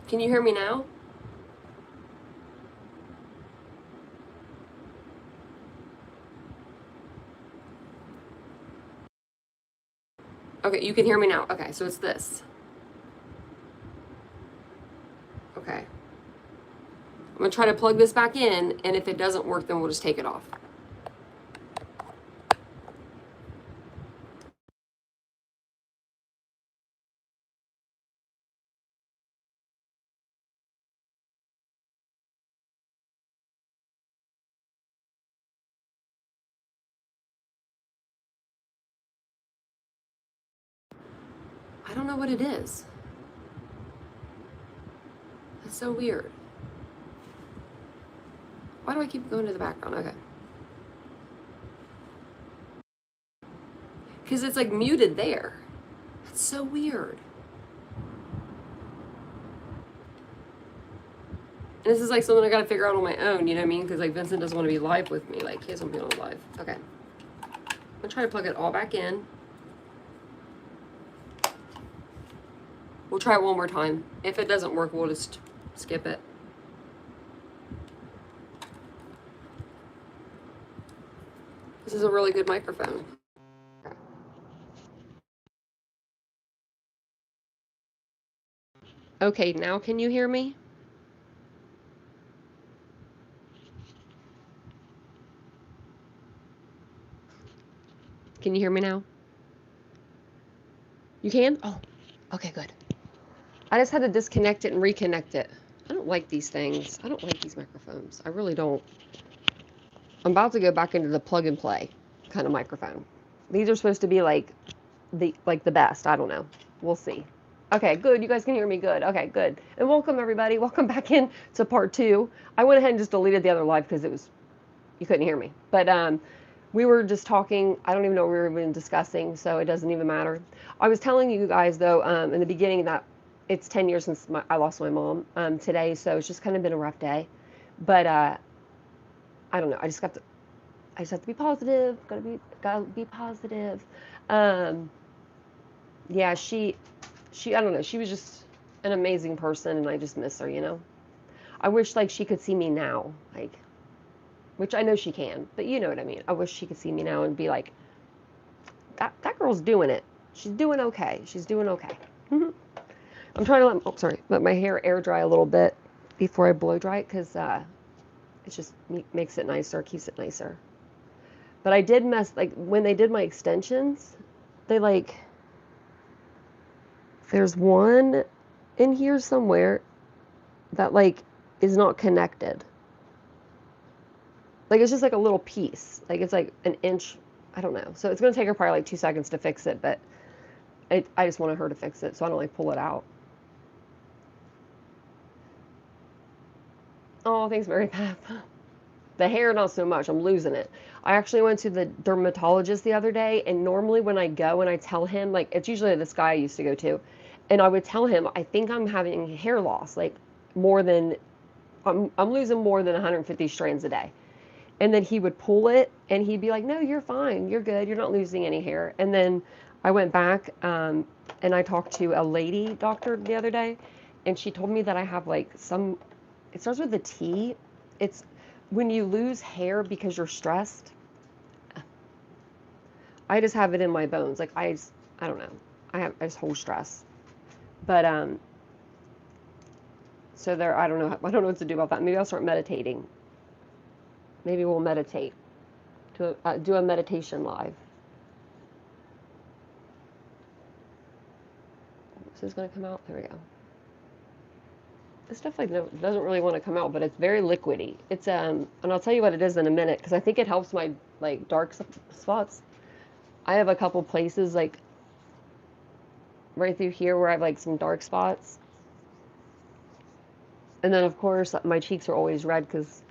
Can you hear me now? Okay, you can hear me now. Okay, so it's this. Okay. I'm gonna try to plug this back in, and if it doesn't work, then we'll just take it off. I don't know what it is. That's so weird. Why do I keep going to the background? Okay. Because it's like muted there. That's so weird. And this is like something I gotta figure out on my own, you know what I mean? Because like Vincent doesn't want to be live with me. Like he doesn't want to be on live. Okay. I'm gonna try to plug it all back in. We'll try it one more time. If it doesn't work, we'll just skip it. This is a really good microphone. Okay, now can you hear me? Can you hear me now? You can? Oh, okay, good. I just had to disconnect it and reconnect it. I don't like these things. I don't like these microphones. I really don't. I'm about to go back into the plug and play kind of microphone. These are supposed to be like the best. I don't know. We'll see. Okay, good. You guys can hear me good. Okay, good. And welcome everybody. Welcome back in to part 2. I went ahead and just deleted the other live because you couldn't hear me. But we were just talking. I don't even know what we were even discussing, so it doesn't even matter. I was telling you guys though in the beginning that it's 10 years since I lost my mom today, so it's just kind of been a rough day. But I don't know. I just have to be positive. Gotta be positive. Um, yeah, I don't know. She was just an amazing person, and I just miss her. You know. I wish like she could see me now, like, which I know she can, but you know what I mean. I wish she could see me now and be like, that girl's doing it. She's doing okay. She's doing okay. I'm trying to let my hair air dry a little bit before I blow dry it because it just makes it nicer, keeps it nicer. But I did mess, like, when they did my extensions, they, like, there's one in here somewhere that, like, is not connected. Like, it's just, like, a little piece. Like, it's, like, an inch. I don't know. So it's going to take her probably, like, 2 seconds to fix it, but I just wanted her to fix it, so I don't, like, pull it out. Oh, thanks, Mary Beth. The hair, not so much. I'm losing it. I actually went to the dermatologist the other day, and normally when I go and I tell him, like, it's usually this guy I used to go to, and I would tell him, I think I'm having hair loss, like, more than, I'm losing more than 150 strands a day. And then he would pull it, and he'd be like, no, you're fine. You're good. You're not losing any hair. And then I went back, and I talked to a lady doctor the other day, and she told me that I have, like, it starts with a T. It's when you lose hair because you're stressed. I just have it in my bones. Like I don't know. I just hold stress. But so there, I don't know what to do about that. Maybe I'll start meditating. Maybe we'll meditate. Do a meditation live. This is gonna come out. There we go. This stuff like doesn't really want to come out, but it's very liquidy. It's and I'll tell you what it is in a minute because I think it helps my like dark spots. I have a couple places like right through here where I have like some dark spots. And then of course my cheeks are always red because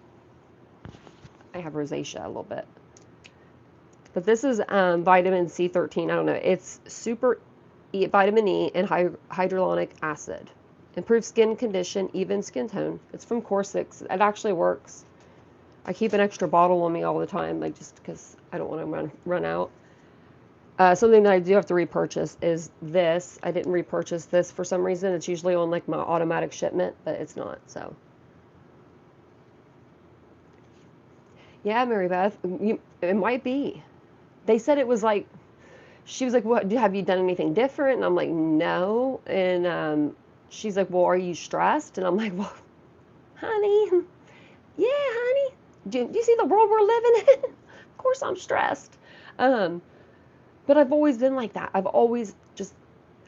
I have rosacea a little bit. But this is vitamin C13. I don't know. It's super vitamin E and hyaluronic acid. Improves skin condition, even skin tone. It's from Core6. It actually works. I keep an extra bottle on me all the time, like just because I don't want to run out. Something that I do have to repurchase is this. I didn't repurchase this for some reason. It's usually on like my automatic shipment, but it's not. So yeah, Mary Beth, it might be. They said it was like she was like, "What? Have you done anything different?" And I'm like, "No." And she's like, "Well, are you stressed?" And I'm like, "Well, honey, yeah, honey. Do you see the world we're living in? Of course I'm stressed." Um, but I've always been like that. I've always just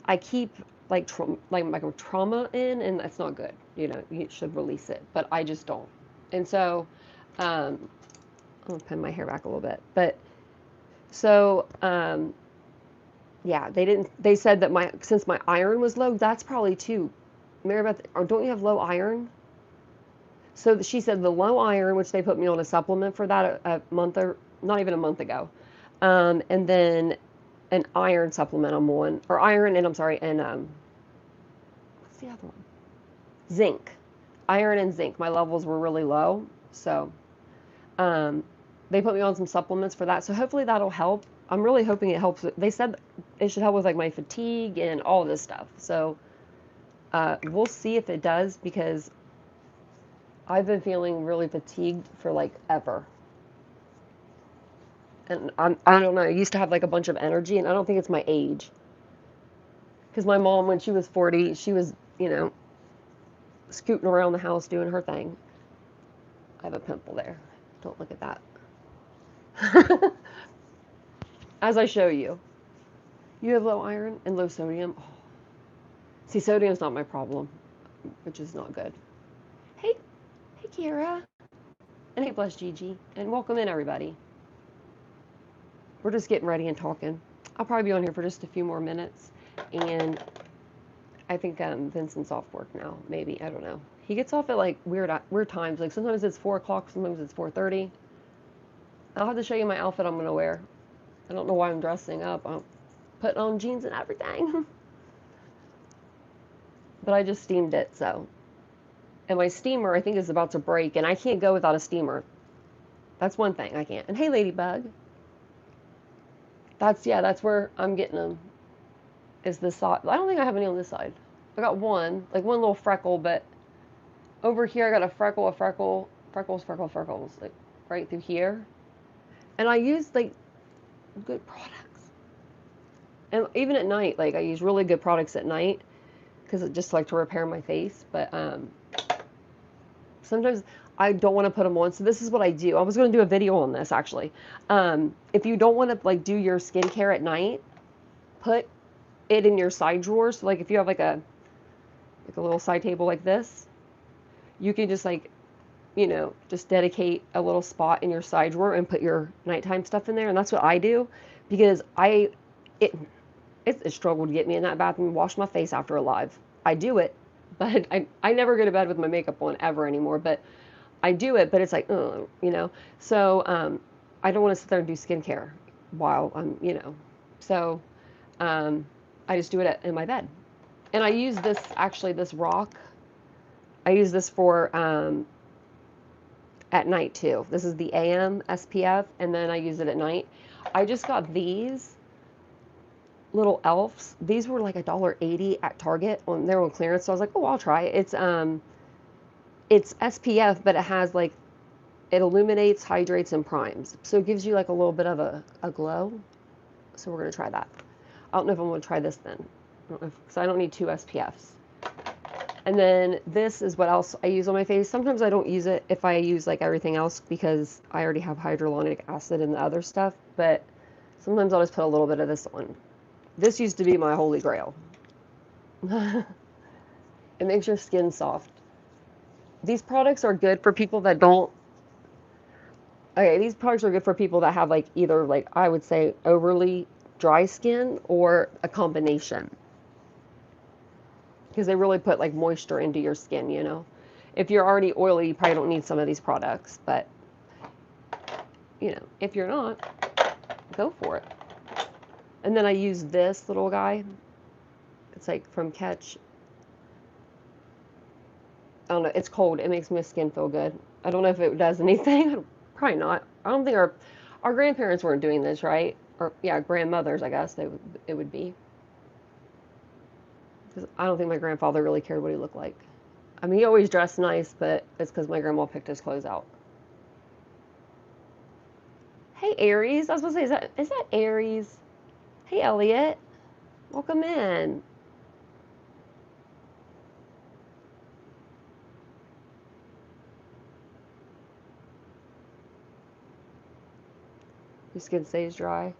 I keep like like trauma in, and that's not good. You know, you should release it, but I just don't. And so, um, I'm gonna pin my hair back a little bit, but so yeah, they didn't. They said that my since my iron was low, that's probably too. Mary Beth, or don't you have low iron? So she said the low iron, which they put me on a supplement for that a month or not even a month ago, and then an iron supplement I'm on, or iron and I'm sorry, and what's the other one? Zinc, iron and zinc. My levels were really low, so um, they put me on some supplements for that. So hopefully that'll help. I'm really hoping it helps. They said it should help with like my fatigue and all this stuff. So we'll see if it does because I've been feeling really fatigued for like ever. And I don't know. I used to have like a bunch of energy, and I don't think it's my age. Because my mom, when she was 40, she was, you know, scooting around the house doing her thing. I have a pimple there. Don't look at that. As I show you, you have low iron and low sodium. Oh. See, sodium's not my problem, which is not good. Hey, hey, Kira. And hey, bless Gigi. And welcome in, everybody. We're just getting ready and talking. I'll probably be on here for just a few more minutes. And I think Vincent's off work now. Maybe. I don't know. He gets off at like weird times. Like sometimes it's 4 o'clock, sometimes it's 4:30. I'll have to show you my outfit I'm going to wear. I don't know why I'm dressing up. I'm putting on jeans and everything. But I just steamed it, so. And my steamer, I think, is about to break, and I can't go without a steamer. That's one thing I can't. And hey, Ladybug. That's where I'm getting them. Is this side? I don't think I have any on this side. I got one, like one little freckle, but over here I got a freckles, like right through here. And I use like good products. And even at night, like I use really good products at night because I just like to repair my face. But sometimes I don't want to put them on. So this is what I do. I was going to do a video on this actually. If you don't want to like do your skincare at night, put it in your side drawer. So like if you have like a little side table like this, you can just like, you know, just dedicate a little spot in your side drawer and put your nighttime stuff in there. And that's what I do because it's a struggle to get me in that bathroom and wash my face after a live. I do it, but I never go to bed with my makeup on ever anymore. But I do it, but it's like, you know. So I don't want to sit there and do skincare while I'm, you know. So I just do it in my bed. And I use this, actually, this rock. I use this for at night too. This is the AM SPF, and then I use it at night. I just got these little elves. These were like $1.80 at Target on they're on clearance. So I was like, oh, I'll try it. It's SPF, but it has like it illuminates, hydrates, and primes. So it gives you like a little bit of a glow. So we're gonna try that. I don't know if I'm gonna try this then. I don't know because I don't need 2 SPFs. And then this is what else I use on my face. Sometimes I don't use it if I use like everything else because I already have hyaluronic acid and the other stuff. But sometimes I'll just put a little bit of this on. This used to be my holy grail. It makes your skin soft. These products are good for people that don't. Okay, these products are good for people that have like either like I would say overly dry skin or a combination. Because they really put like moisture into your skin, you know. If you're already oily, you probably don't need some of these products, but you know, if you're not, go for it. And then I use this little guy. It's like from Catch. I don't know. It's cold. It makes my skin feel good. I don't know if it does anything. Probably not. I don't think our grandparents weren't doing this, right? or yeah, grandmothers, I guess it would be. 'Cause I don't think my grandfather really cared what he looked like. I mean, he always dressed nice, but it's because my grandma picked his clothes out. Hey, Aries. I was gonna say, is that Aries? Hey, Elliot. Welcome in. Your skin stays dry.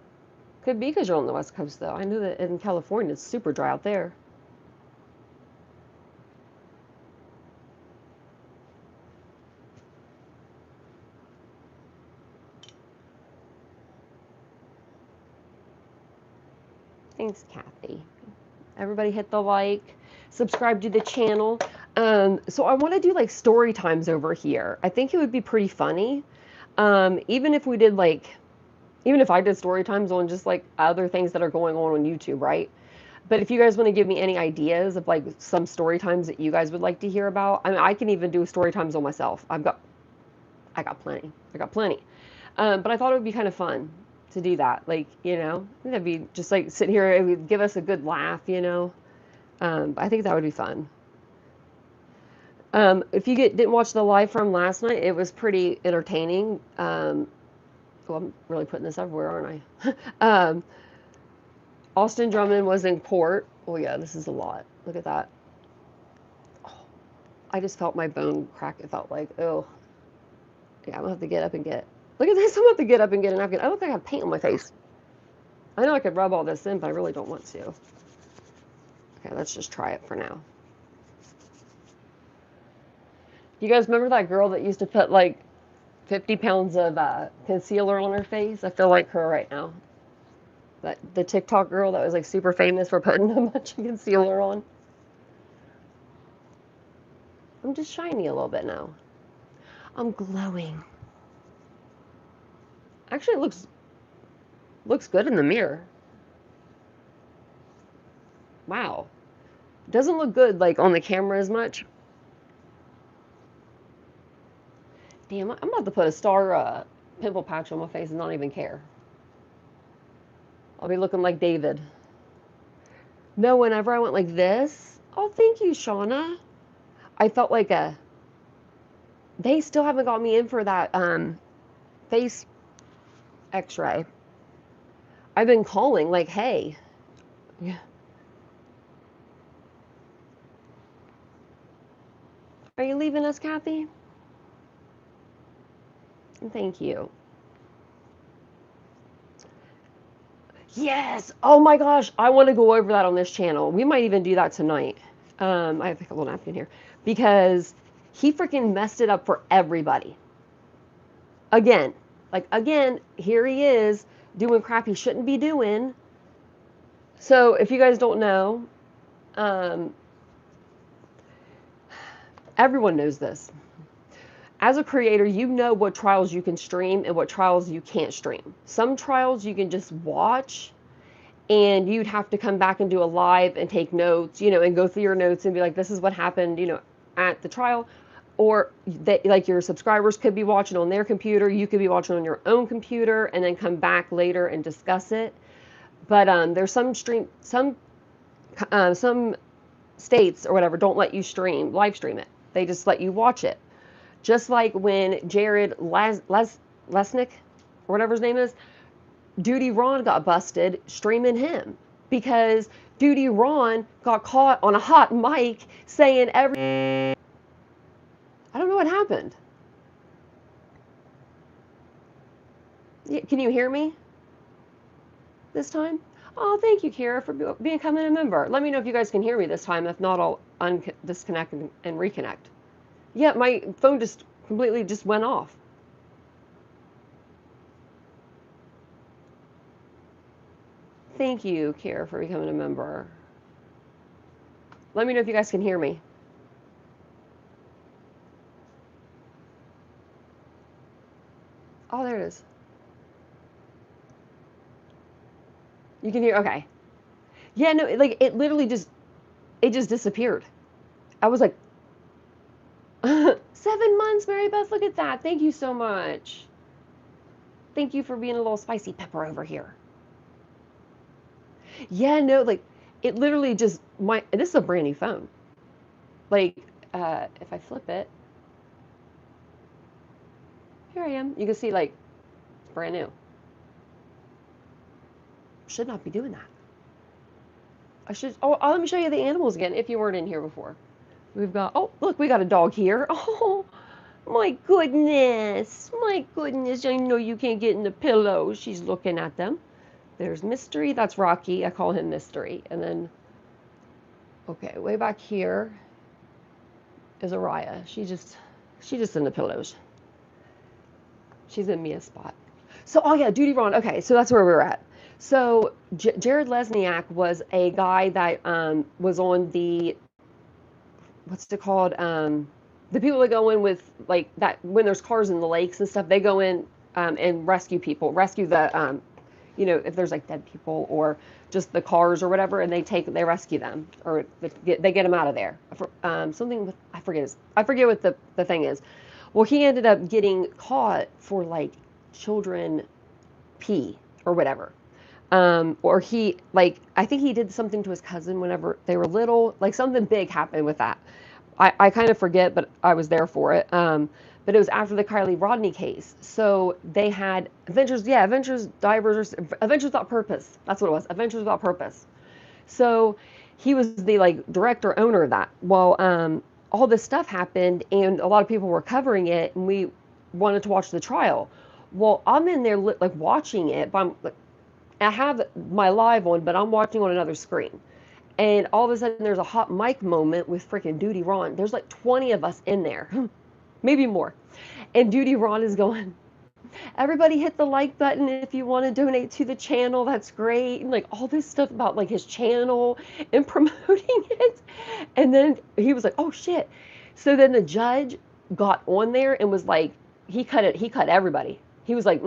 Could be because you're on the West Coast, though. I knew that in California it's super dry out there. Thanks, Kathy. Everybody hit the like, subscribe to the channel. So I want to do like story times over here. I think it would be pretty funny. Even if we did like, even if I did story times on just like other things that are going on YouTube, right? But if you guys want to give me any ideas of like some story times that you guys would like to hear about, I mean, I can even do story times on myself. I got plenty. I got plenty. But I thought it would be kind of fun to do that. Like, that'd be just like sitting here, it would give us a good laugh. I think that would be fun. If you didn't watch the live from last night, it was pretty entertaining. Well, I'm really putting this everywhere, aren't I? Austin Drummond was in court. Oh yeah, this is a lot. Look at that. Oh, I just felt my bone crack. It felt like, oh, yeah, I'm gonna have to get up and get. Look at this. I'm gonna have to get up and get a napkin. I look like I have paint on my face. I know I could rub all this in, but I really don't want to. Okay, let's just try it for now. You guys remember that girl that used to put like 50 pounds of concealer on her face? I feel like her right now. The TikTok girl that was like super famous for putting a bunch of concealer on. I'm just shiny a little bit now. I'm glowing. Actually, it looks good in the mirror. Wow. Doesn't look good like on the camera as much. Damn, I'm about to put a star pimple patch on my face and not even care. I'll be looking like David. No, whenever I went like this, oh, thank you, Shauna. I felt like they still haven't got me in for that face x-ray. I've been calling like, hey. Yeah. Are you leaving us, Kathy? Thank you. Yes. Oh my gosh. I want to go over that on this channel. We might even do that tonight. I have a little napkin here because he freaking messed it up for everybody. Again, here he is doing crap he shouldn't be doing. So if you guys don't know, um, everyone knows this. As a creator, you know what trials you can stream and what trials you can't stream. Some trials you can just watch and you'd have to come back and do a live and take notes, and go through your notes and be like, this is what happened, at the trial. Or like your subscribers could be watching on their computer, you could be watching on your own computer, and then come back later and discuss it. But there's some states or whatever don't let you live stream it. They just let you watch it. Just like when Jared Lesnick, or whatever his name is, Duty Ron got busted streaming him because Duty Ron got caught on a hot mic saying I don't know what happened. Can you hear me this time? Oh, thank you, Kira, for becoming a member. Let me know if you guys can hear me this time. If not, I'll disconnect and reconnect. Yeah, my phone just completely just went off. Thank you, Kira, for becoming a member. Let me know if you guys can hear me. Oh, there it is. You can hear, okay. Yeah, no, like it literally just disappeared. I was like, 7 months, Mary Beth, look at that. Thank you so much. Thank you for being a little spicy pepper over here. Yeah, no, like it literally just my and this is a brand new phone. Like if I flip it, here I am. You can see like brand new. Should not be doing that. I should. Oh, let me show you the animals again. If you weren't in here before, we've got. Oh, look, we got a dog here. Oh, my goodness, my goodness. I know you can't get in the pillow. She's looking at them. There's Mystery. That's Rocky. I call him Mystery. And then, okay, way back here is Araya. She's just in the pillows. She's in Mia's spot. So, oh yeah, Duty Ron. Okay, so that's where we were at. So Jared Lesniak was a guy that was on the what's it called? The people that go in with like that when there's cars in the lakes and stuff, they go in and rescue people, rescue the if there's like dead people or just the cars or whatever, and they rescue them or they get them out of there. Something with, I forget what the thing is. Well, he ended up getting caught for like children pee or whatever. Or he like I think he did something to his cousin whenever they were little. Like something big happened with that. I kind of forget, but I was there for it. But it was after the Kylie Rodney case. So they had Adventures Divers, Adventures Without Purpose. That's what it was, Adventures Without Purpose. So he was the like director owner of that. Well, all this stuff happened, and a lot of people were covering it, and we wanted to watch the trial. Well, I'm in there like watching it, but I have my live on, but I'm watching on another screen. And all of a sudden, there's a hot mic moment with freaking Duty Ron. There's like 20 of us in there, maybe more. And Duty Ron is going, everybody hit the like button if you want to donate to the channel. That's great. And like all this stuff about like his channel and promoting it. And then he was like, oh shit. So then the judge got on there and was like, he cut everybody. He was like,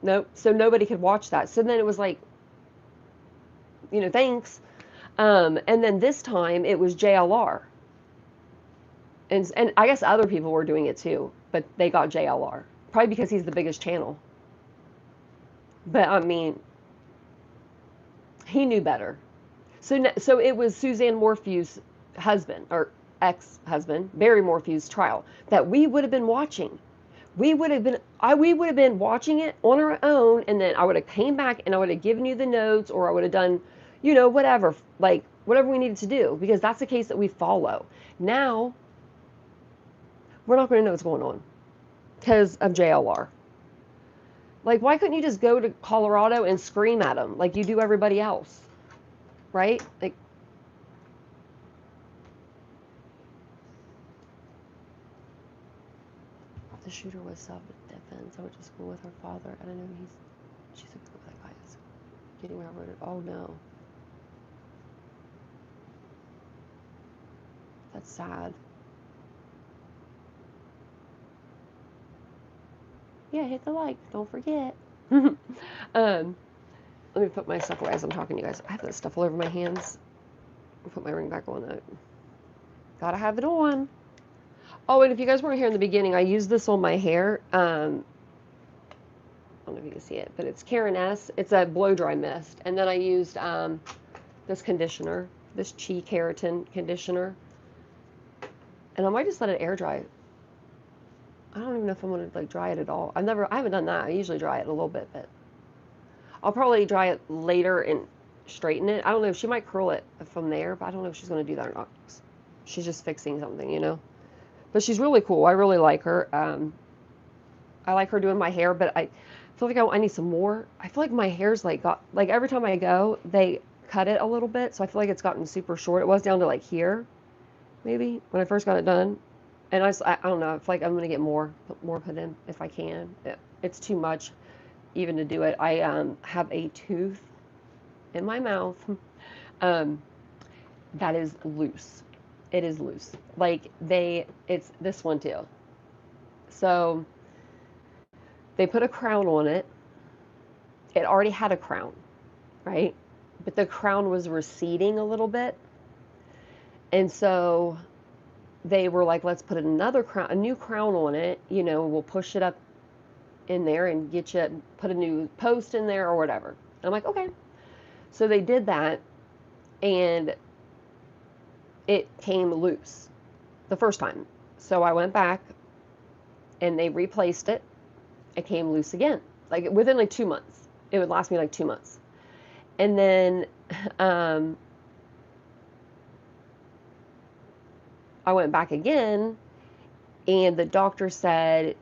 nope. So nobody could watch that. So then it was like, thanks. And then this time it was JLR. And I guess other people were doing it too, but they got JLR. Probably because he's the biggest channel. But I mean, he knew better. So it was Suzanne Morphew's husband or ex-husband, Barry Morphew's trial that we would have been watching. We would have been watching it on our own, and then I would have came back and I would have given you the notes, or I would have done, whatever, like whatever we needed to do, because that's the case that we follow. Now, we're not going to know what's going on because of JLR. Like, why couldn't you just go to Colorado and scream at them like you do everybody else, right? Like, the shooter was self-defense. I went to school with her father. I don't know. She's a good guy. Getting railroaded. Oh no. That's sad. Yeah, hit the like. Don't forget. Let me put my stuff away as I'm talking to you guys. I have that stuff all over my hands. I'll put my ring back on it. Gotta have it on. Oh, and if you guys weren't here in the beginning, I used this on my hair. I don't know if you can see it, but it's Karen S. It's a blow dry mist. And then I used this conditioner, this Chi Keratin conditioner. And I might just let it air dry. I don't even know if I'm going to like dry it at all. I haven't done that. I usually dry it a little bit, but I'll probably dry it later and straighten it. I don't know. She might curl it from there, but I don't know if she's going to do that or not. She's just fixing something, But she's really cool. I really like her. I like her doing my hair, but I feel like I need some more. I feel like my hair's like every time I go, they cut it a little bit, so I feel like it's gotten super short. It was down to like here, maybe when I first got it done. And I don't know. I feel like I'm gonna get more put in if I can. It's too much even to do it. I have a tooth in my mouth that is loose. It is loose. Like it's this one too. So they put a crown on it. It already had a crown, right? But the crown was receding a little bit. And so they were like, let's put another crown, a new crown on it. We'll push it up in there and put a new post in there or whatever. I'm like, okay. So they did that, and it came loose the first time. So I went back, and they replaced it. It came loose again, like within like 2 months. It would last me like 2 months. And then um, I went back again, and the doctor said,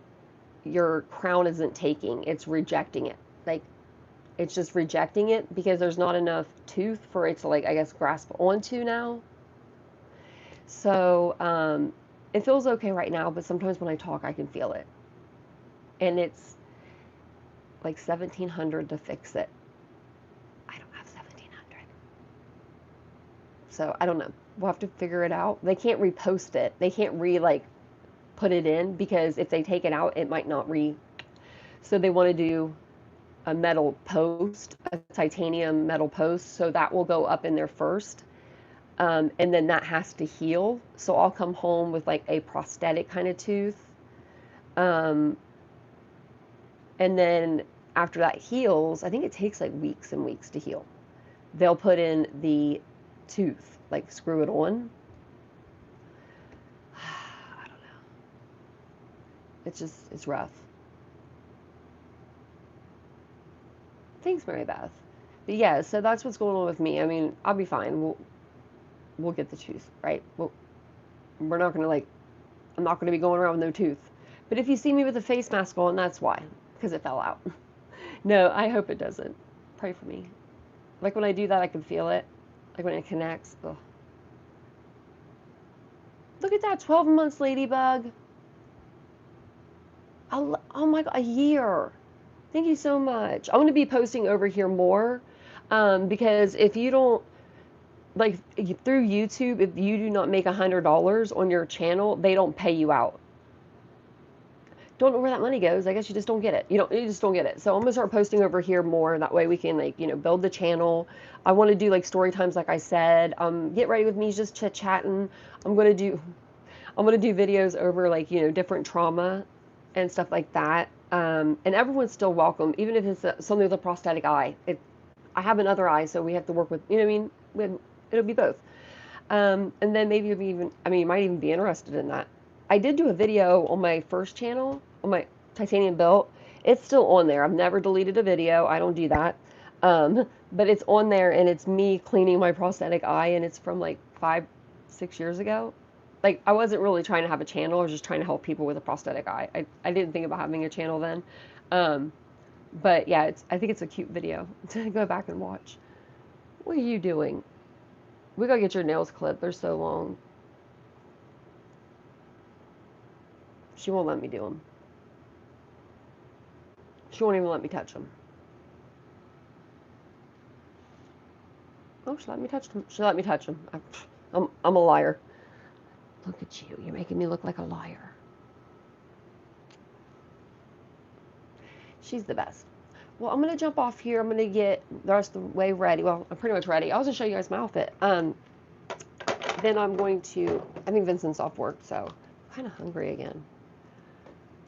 your crown isn't taking, it's rejecting it. Like, it's just rejecting it because there's not enough tooth for it to, like, I guess, grasp onto now. So it feels okay right now, but sometimes when I talk, I can feel it. And it's like 1700 to fix it. I don't have 1700. So I don't know. We'll have to figure it out. They can't repost it. They can't like put it in because if they take it out, it might not So they want to do a metal post, a titanium metal post. So that will go up in there first. And then that has to heal. So I'll come home with like a prosthetic kind of tooth. Um, and then after that heals, I think it takes like weeks and weeks to heal. They'll put in the tooth, like screw it on. I don't know. It's rough. Thanks, Mary Beth. But yeah, so that's what's going on with me. I mean, I'll be fine. We'll get the tooth, right? We're not gonna like. I'm not gonna be going around with no tooth. But if you see me with a face mask on, that's why, because it fell out. No, I hope it doesn't. Pray for me. Like when I do that, I can feel it. Like when it connects. Ugh. Look at that, 12 months, ladybug. Oh my god, a year. Thank you so much. I'm going to be posting over here more because if you don't, like through YouTube, if you do not make $100 on your channel, they don't pay you out. Don't know where that money goes. I guess you just don't get it. You just don't get it. So I'm gonna start posting over here more. That way we can like, build the channel. I want to do like story times, like I said. Get ready with me, just chit chatting. I'm gonna do, I'm gonna do videos over like, different trauma and stuff like that. And everyone's still welcome, even if it's something with a prosthetic eye. I have another eye, so we have to work with, you know what I mean? It'll be both. And then maybe you'll be even, I mean, you might even be interested in that. I did do a video on my first channel, on my titanium belt. It's still on there. I've never deleted a video. I don't do that. But it's on there, and it's me cleaning my prosthetic eye, and it's from like 5, 6 years ago. Like, I wasn't really trying to have a channel. I was just trying to help people with a prosthetic eye. I didn't think about having a channel then. Um, but yeah, I think it's a cute video to go back and watch. What are you doing? We gotta get your nails clipped. They're so long. She won't let me do them. She won't even let me touch them. Oh, she let me touch them. She let me touch them. I'm a liar. Look at you. You're making me look like a liar. She's the best. Well, I'm gonna jump off here. I'm gonna get the rest of the way ready. Well, I'm pretty much ready. I'll just show you guys my outfit. Then I'm going to. I think Vincent's off work, so I'm kind of hungry again.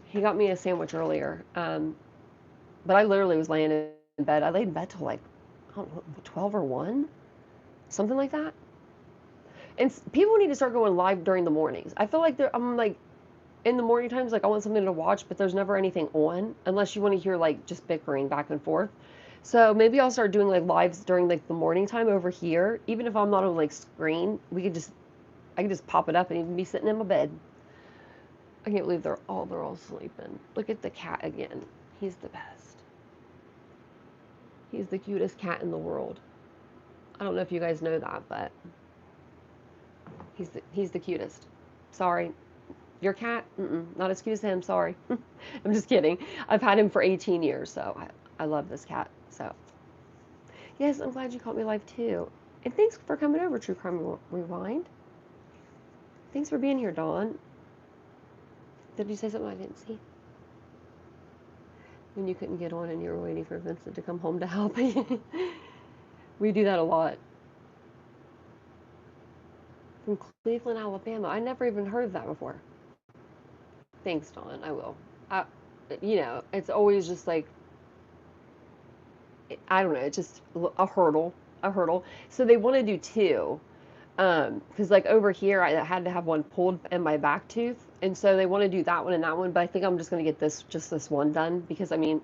He got me a sandwich earlier, but I literally was laying in bed. I laid in bed till like, I don't know, 12 or 1, something like that. And people need to start going live during the mornings. I feel like I'm like in the morning times, like I want something to watch, but there's never anything on unless you want to hear like just bickering back and forth. So maybe I'll start doing like lives during like the morning time over here. Even if I'm not on like screen, I can just pop it up and even be sitting in my bed. I can't believe they're all sleeping. Look at the cat again. He's the best. He's the cutest cat in the world. I don't know if you guys know that, but he's the cutest. Sorry. Your cat? Not as cute as him, sorry. I'm just kidding. I've had him for 18 years, so I love this cat. So, yes, I'm glad you caught me live too. And thanks for coming over, True Crime Rewind. Thanks for being here, Dawn. Did you say something I didn't see? When you couldn't get on and you were waiting for Vincent to come home to help you. We do that a lot. From Cleveland, Alabama. I never even heard of that before. Thanks, Dawn. I will. I, it's always just like, I don't know, it's just a hurdle. a hurdle. So they want to do two. Because like over here, I had to have one pulled in my back tooth, and so they want to do that one and that one. But I think I'm just gonna get just this one done because I mean,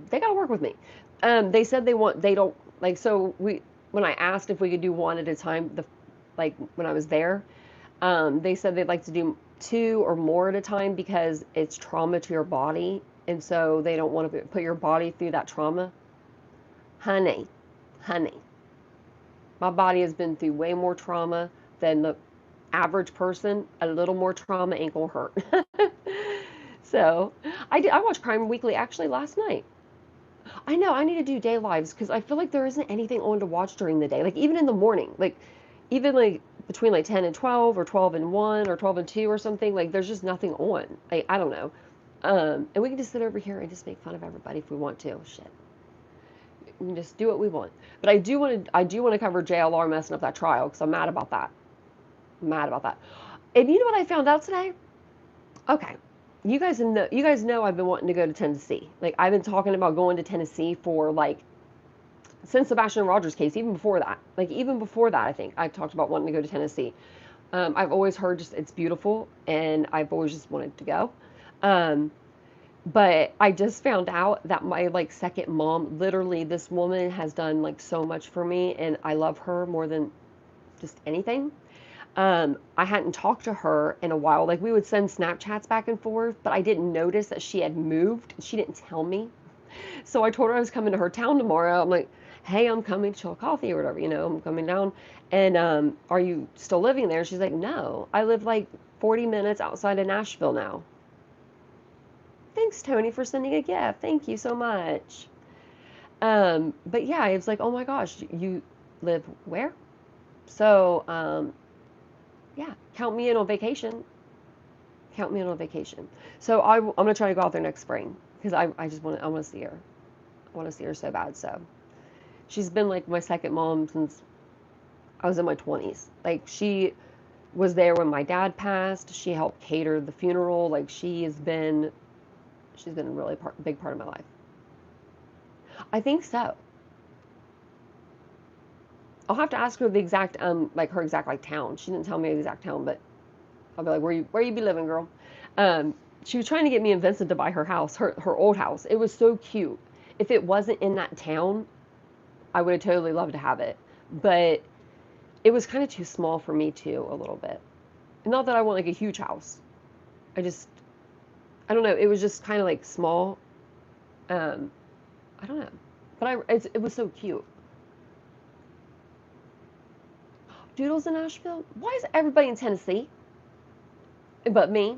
they gotta work with me. They said they don't like so we when I asked if we could do one at a time, like when I was there, they said they'd like to do two or more at a time because it's trauma to your body, and so they don't want to put your body through that trauma. Honey, honey, my body has been through way more trauma than the average person. A little more trauma ain't gonna hurt. So I watched Crime Weekly actually last night. I know I need to do day lives because I feel like there isn't anything on to watch during the day. Like even in the morning, like even like between like 10 and 12 or 12 and 1 or 12 and 2 or something, like there's just nothing on. Like I don't know. And we can just sit over here and just make fun of everybody if we want to. Shit. We can just do what we want. But I do want to cover JLR messing up that trial because I'm mad about that. I'm mad about that. And you know what I found out today? Okay. You guys know I've been wanting to go to Tennessee. Like I've been talking about going to Tennessee for like since Sebastian Rogers case, even before that. Like even before that, I think I talked about wanting to go to Tennessee. I've always heard just it's beautiful, and I've always just wanted to go. Um, but I just found out that my like second mom, literally, this woman has done like so much for me, and I love her more than just anything. I hadn't talked to her in a while. Like we would send Snapchats back and forth, but I didn't notice that she had moved. She didn't tell me. So I told her I was coming to her town tomorrow. I'm like, hey, I'm coming to chill coffee or whatever, I'm coming down. And are you still living there? She's like, no, I live like 40 minutes outside of Nashville now. Thanks, Tony, for sending a gift. Thank you so much. But yeah, I was like, oh my gosh, you live where? So yeah, count me in on vacation. Count me in on vacation. So I'm gonna try to go out there next spring because I just I want to see her. I want to see her so bad. So she's been like my second mom since I was in my 20s. Like she was there when my dad passed. She helped cater the funeral. Like she's been a really big part of my life. I think so. I'll have to ask her the exact like her exact like town. She didn't tell me the exact town, but I'll be like, where you be living, girl? She was trying to get me and Vincent to buy her house, her old house. It was so cute. If it wasn't in that town, I would have totally loved to have it. But it was kind of too small for me too, a little bit. Not that I want like a huge house. I don't know. It was just kind of like small. Um, I don't know. But it was so cute. Doodles in Nashville? Why is everybody in Tennessee? But me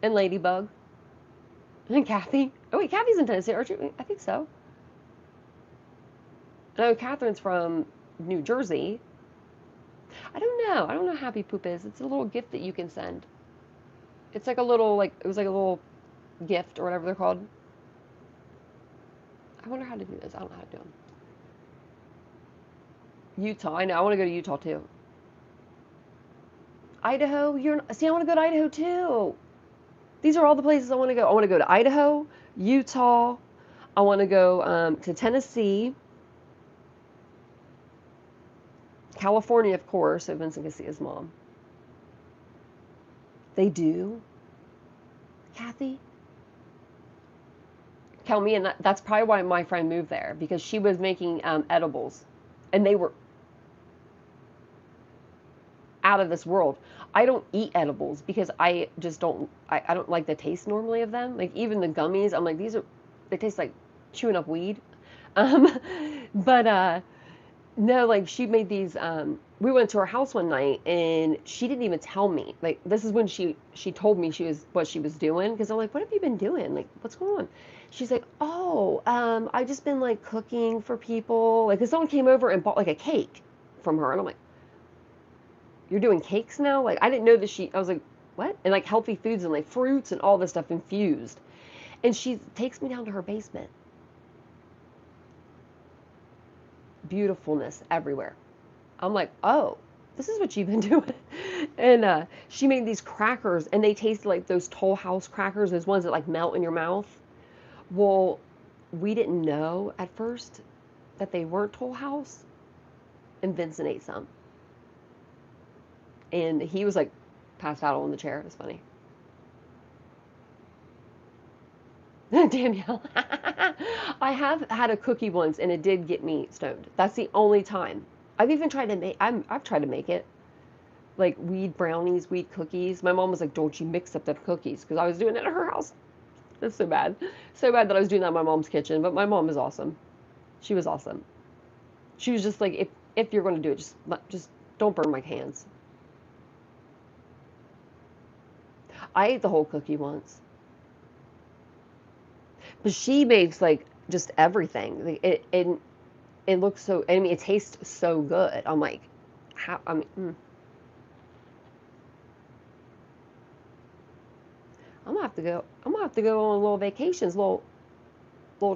and Ladybug and Kathy. Oh wait, Kathy's in Tennessee, aren't you? I think so. No, Catherine's from New Jersey. I don't know. I don't know what Happy Poop is. It's a little gift that you can send. It's like a little like it was like a little gift or whatever they're called. I wonder how to do this. I don't know how to do them. Utah. I know. I want to go to Utah too. Idaho. See. I want to go to Idaho too. These are all the places I want to go. I want to go to Idaho, Utah. I want to go to Tennessee, California, of course, so Vincent can see his mom. They do, Kathy. Tell me, and that's probably why my friend moved there because she was making edibles, and they were out of this world. I don't eat edibles because I just don't. I don't like the taste normally of them. Like even the gummies, I'm like they taste like chewing up weed. Um, but no, like she made these. We went to her house one night and she didn't even tell me. Like this is when she told me what she was doing because I'm like, what have you been doing? Like what's going on? She's like, oh, I just been like cooking for people. Like, 'cause someone came over and bought like a cake from her, and I'm like, you're doing cakes now? Like I didn't know that I was like, what? And like healthy foods and like fruits and all this stuff infused. And she takes me down to her basement. Beautifulness everywhere. I'm like, oh, this is what you've been doing. And she made these crackers, and they tasted like those Toll House crackers, those ones that like melt in your mouth. Well, we didn't know at first. that they weren't Toll House, and Vincent ate some. And he was like passed out on the chair. It was funny. Danielle. I have had a cookie once and it did get me stoned. That's the only time. I've even tried to make I've tried to make it. Like weed brownies, weed cookies. My mom was like, "Don't you mix up the cookies?" Because I was doing it at her house. That's so bad. So bad that I was doing that in my mom's kitchen. But my mom is awesome. She was awesome. She was just like, if you're going to do it, just don't burn my hands. I ate the whole cookie once. But she makes like just everything. Like, it looks so. I mean, it tastes so good. I'm like, how? I mean, I'm gonna have to go. I'm gonna have to go on little vacations, little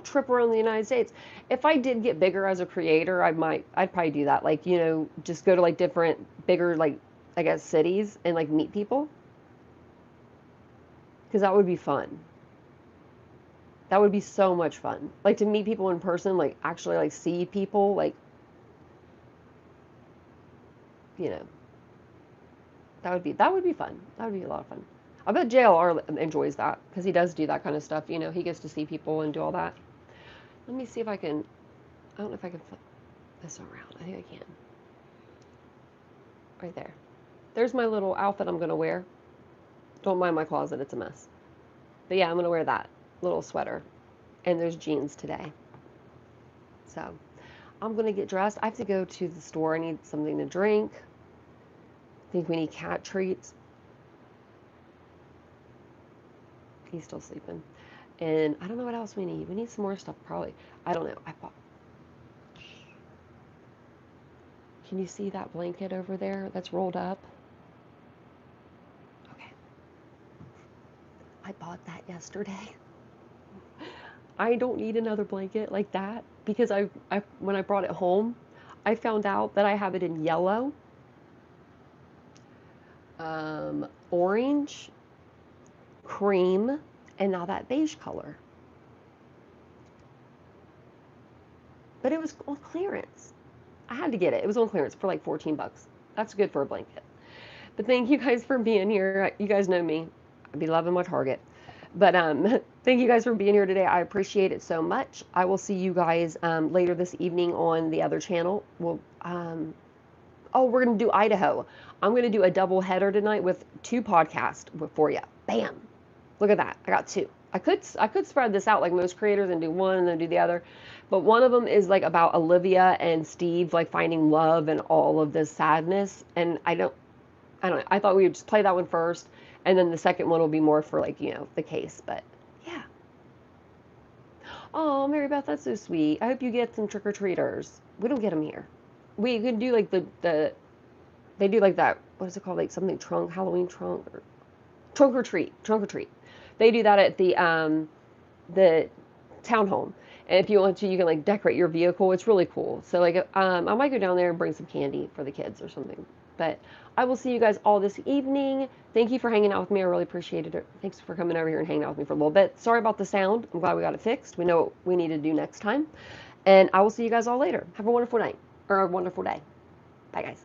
trip around the United States. If I did get bigger as a creator, I'd probably do that. Like, just go to like different, bigger, like, I guess, cities and like meet people, because that would be fun. That would be so much fun. Like to meet people in person, like actually like see people, like, you know, that would be fun. That would be a lot of fun. I bet JLR enjoys that because he does do that kind of stuff. He gets to see people and do all that. Let me see if I can. I don't know if I can flip this around. I think I can. Right there. There's my little outfit I'm gonna wear. Don't mind my closet, it's a mess. But yeah, I'm gonna wear that little sweater. And there's jeans today. So I'm gonna get dressed. I have to go to the store. I need something to drink. I think we need cat treats. He's still sleeping. And I don't know what else we need. We need some more stuff, probably. I don't know. I bought. Can you see that blanket over there that's rolled up? Okay. I bought that yesterday. I don't need another blanket like that because when I brought it home, I found out that I have it in yellow, orange, cream, and now that beige color. But it was on clearance. I had to get it. It was on clearance for like 14 bucks. That's good for a blanket. But thank you guys for being here. You guys know me. I'd be loving my Target. But thank you guys for being here today. I appreciate it so much. I will see you guys later this evening on the other channel. We're going to do Idaho. I'm going to do a double header tonight with 2 podcasts for you. Bam. Look at that. I got 2. I could spread this out like most creators and do one and then do the other. But one of them is like about Olivia and Steve like finding love and all of this sadness. And I don't know. I thought we would just play that one first, and then the second one will be more for like, the case. But yeah. Oh, Mary Beth, that's so sweet. I hope you get some trick-or-treaters. We don't get them here. We could do like they do like that, what is it called? Like something trunk, Halloween trunk, or trunk or treat. Trunk or treat. They do that at the townhome. And if you want to, you can like decorate your vehicle. It's really cool. So like, I might go down there and bring some candy for the kids or something. But I will see you guys all this evening. Thank you for hanging out with me. I really appreciated it. Thanks for coming over here and hanging out with me for a little bit. Sorry about the sound. I'm glad we got it fixed. We know what we need to do next time. And I will see you guys all later. Have a wonderful night or a wonderful day. Bye, guys.